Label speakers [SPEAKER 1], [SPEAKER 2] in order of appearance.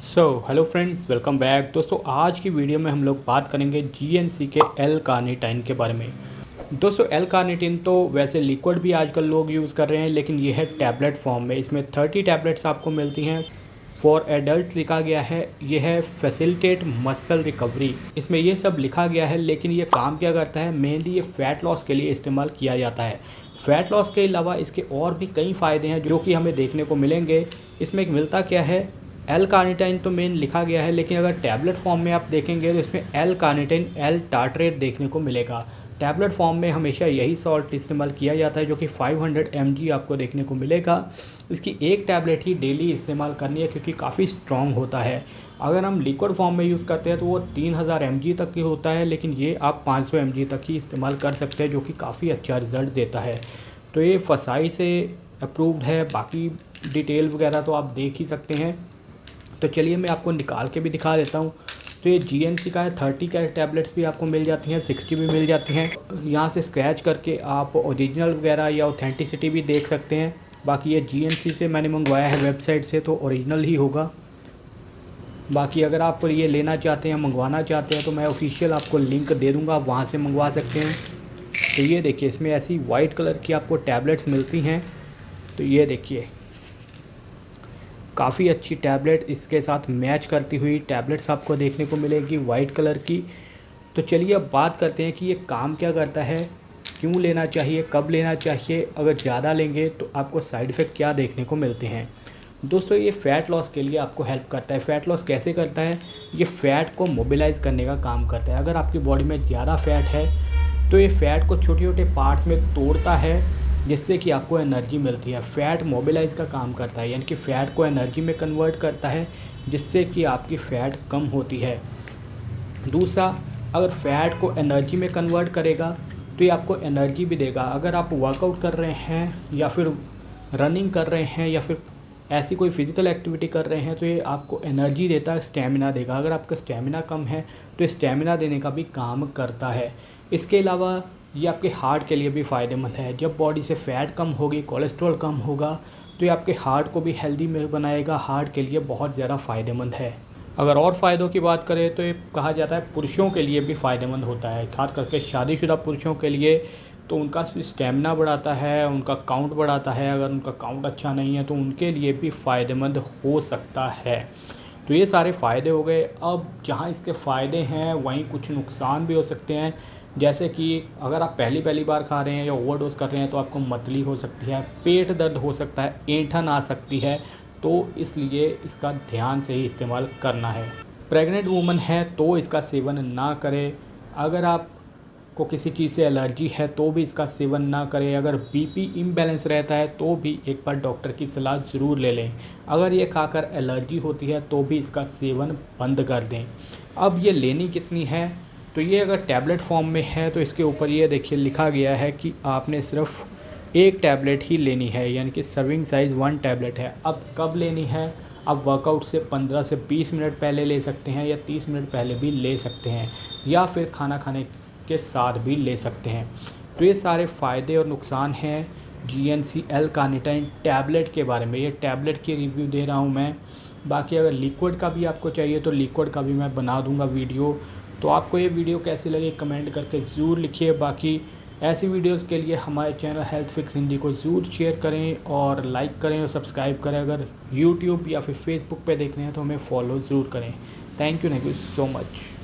[SPEAKER 1] Hello friends, welcome back. दोस्तों आज की वीडियो में हम लोग बात करेंगे जीएनसी के एल कार्निटाइन के बारे में। दोस्तों एल कार्निटिन तो वैसे लिक्विड भी आजकल लोग यूज़ कर रहे हैं, लेकिन ये है टैबलेट फॉर्म में। इसमें 30 टैबलेट्स आपको मिलती हैं। फॉर एडल्ट लिखा गया है, ये है फैसिलिटेट मसल रिकवरी, इसमें ये सब लिखा गया है। लेकिन ये काम क्या करता है, मेनली ये फ़ैट लॉस के लिए इस्तेमाल किया जाता है। फ़ैट लॉस के अलावा इसके और भी कई फ़ायदे हैं जो कि हमें देखने को मिलेंगे। इसमें एक मिलता क्या है, एल कार्निटाइन तो मेन लिखा गया है, लेकिन अगर टैबलेट फॉर्म में आप देखेंगे तो इसमें एल कार्निटाइन एल टार्ट्रेट देखने को मिलेगा। टैबलेट फॉर्म में हमेशा यही सॉल्ट इस्तेमाल किया जाता है जो कि 500 mg आपको देखने को मिलेगा। इसकी एक टैबलेट ही डेली इस्तेमाल करनी है क्योंकि काफ़ी स्ट्रॉन्ग होता है। अगर हम लिक्विड फॉर्म में यूज़ करते हैं तो वो 3000 mg तक की होता है, लेकिन ये आप 500 mg तक ही इस्तेमाल कर सकते हैं, जो कि काफ़ी अच्छा रिज़ल्ट देता है। तो ये फसाई से अप्रूव्ड है। बाकी डिटेल वगैरह तो आप देख ही सकते हैं। तो चलिए मैं आपको निकाल के भी दिखा देता हूँ। तो ये जीएनसी का है। 30 का टैबलेट्स भी आपको मिल जाती हैं, 60 भी मिल जाती हैं। यहाँ से स्क्रैच करके आप ओरिजिनल वगैरह या ऑथेंटिसिटी भी देख सकते हैं। बाकी ये जीएनसी से मैंने मंगवाया है वेबसाइट से, तो ओरिजिनल ही होगा। बाकी अगर आप ये लेना चाहते हैं, मंगवाना चाहते हैं, तो मैं ऑफिशियल आपको लिंक दे दूँगा, आप वहाँ से मंगवा सकते हैं। तो ये देखिए, इसमें ऐसी वाइट कलर की आपको टैबलेट्स मिलती हैं। तो ये देखिए, काफ़ी अच्छी टैबलेट इसके साथ मैच करती हुई टैबलेट्स आपको देखने को मिलेगी वाइट कलर की। तो चलिए अब बात करते हैं कि ये काम क्या करता है, क्यों लेना चाहिए, कब लेना चाहिए, अगर ज़्यादा लेंगे तो आपको साइड इफ़ेक्ट क्या देखने को मिलते हैं। दोस्तों ये फ़ैट लॉस के लिए आपको हेल्प करता है। फ़ैट लॉस कैसे करता है, ये फ़ैट को मोबिलाइज़ करने का काम करता है। अगर आपकी बॉडी में ज़्यादा फ़ैट है तो ये फ़ैट को छोटे छोटे पार्ट्स में तोड़ता है, जिससे कि आपको एनर्जी मिलती है। फ़ैट मोबिलाइज़ का काम करता है, यानी कि फ़ैट को एनर्जी में कन्वर्ट करता है, जिससे कि आपकी फ़ैट कम होती है। दूसरा, अगर फ़ैट को एनर्जी में कन्वर्ट करेगा तो ये आपको एनर्जी भी देगा। अगर आप वर्कआउट कर रहे हैं या फिर रनिंग कर रहे हैं या फिर ऐसी कोई फ़िज़िकल एक्टिविटी कर रहे हैं तो ये आपको एनर्जी देता है, स्टेमिना देगा। अगर आपका स्टेमिना कम है तो स्टेमिना देने का भी काम करता है। इसके अलावा ये आपके हार्ट के लिए भी फ़ायदेमंद है। जब बॉडी से फ़ैट कम होगी, कोलेस्ट्रॉल कम होगा, तो ये आपके हार्ट को भी हेल्दी में बनाएगा। हार्ट के लिए बहुत ज़्यादा फ़ायदेमंद है। अगर और फ़ायदों की बात करें तो ये कहा जाता है पुरुषों के लिए भी फ़ायदेमंद होता है, खास करके शादीशुदा पुरुषों के लिए। तो उनका स्टेमिना बढ़ाता है, उनका काउंट बढ़ाता है। अगर उनका काउंट अच्छा नहीं है तो उनके लिए भी फ़ायदेमंद हो सकता है। तो ये सारे फ़ायदे हो गए। अब जहाँ इसके फ़ायदे हैं वहीं कुछ नुकसान भी हो सकते हैं। जैसे कि अगर आप पहली बार खा रहे हैं या ओवरडोज कर रहे हैं तो आपको मतली हो सकती है, पेट दर्द हो सकता है, ऐंठन आ सकती है। तो इसलिए इसका ध्यान से ही इस्तेमाल करना है। प्रेग्नेंट वूमन है तो इसका सेवन ना करें। अगर आपको किसी चीज़ से एलर्जी है तो भी इसका सेवन ना करें। अगर बीपी इम्बैलेंस रहता है तो भी एक बार डॉक्टर की सलाह ज़रूर ले लें। अगर ये खाकर एलर्जी होती है तो भी इसका सेवन बंद कर दें। अब ये लेनी कितनी है, तो ये अगर टैबलेट फॉर्म में है तो इसके ऊपर ये देखिए लिखा गया है कि आपने सिर्फ एक टैबलेट ही लेनी है, यानी कि सर्विंग साइज़ 1 टैबलेट है। अब कब लेनी है, आप वर्कआउट से 15 से 20 मिनट पहले ले सकते हैं या 30 मिनट पहले भी ले सकते हैं, या फिर खाना खाने के साथ भी ले सकते हैं। तो ये सारे फ़ायदे और नुकसान हैं जीएनसी एल कार्निटाइन टैबलेट के बारे में। ये टैबलेट की रिव्यू दे रहा हूँ मैं। बाकी अगर लिक्विड का भी आपको चाहिए तो लिक्विड का भी मैं बना दूँगा वीडियो। तो आपको ये वीडियो कैसी लगी कमेंट करके ज़रूर लिखिए। बाकी ऐसी वीडियोस के लिए हमारे चैनल हेल्थ फिक्स हिंदी को ज़रूर शेयर करें और लाइक करें और सब्सक्राइब करें। अगर यूट्यूब या फिर फेसबुक पे देख रहे हैं तो हमें फॉलो ज़रूर करें। Thank you so much.